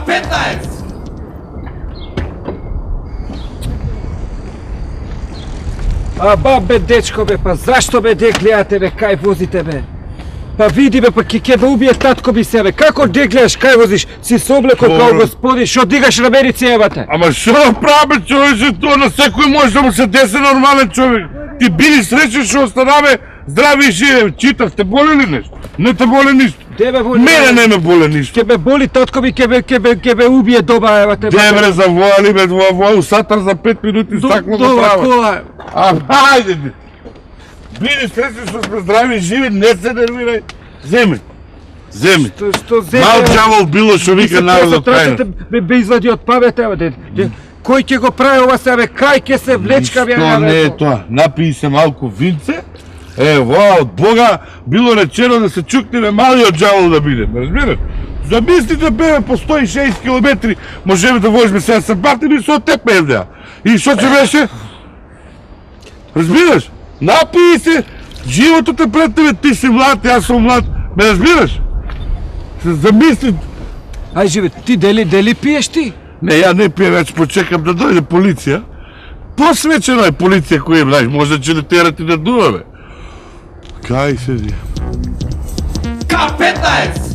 K15! Бе, дечко бе, па зашто бе гледате бе, кај возите бе? Па види бе, па ќе да убие татко би се бе, како гледаш кај возиш? Си се облекол као господи, шо дигаш на мене цевата? Ама шо направи човече, тоа на секој може да му се десе нормален човек. Ти били среќен шо останаме здрави и живе. Читавте, боли ли нешто? Не те боли ништо. Мене не ме боли ништо. Ке бе боли татко би, ке бе убие доба евате. Дебре, завоали ме во сатар за 5 минути стакло да трава. Кола. Ајде бе. Били среќен што сме здрави и живи, не се нервирај. Земи. Што земи? Мал џавол било што вика народот тајна. Бе извади од памета евате. Кој ќе го прави ова себе, кај ќе се влечка бе? Што не е тоа? Напии се малку винце. Од Бога било речено да се чукнеме малиот џавол да биде. Разбираш? Замислите бе по 160 километри, можеме да возиме сега се батиме со теб евдеа. И што ќе беше? Разбираш? Напии се, животот е пред тебе, ти си млад, јас сум млад. Ме разбираш? Се замисли. Ај живе, ти дали пиеш ти? Не, ја не пием, ја ќе почекам да дојде полиција. Посвечено е полиција кој е, знаеш, може да ќе да терати да дуваме. Кај седи? K15!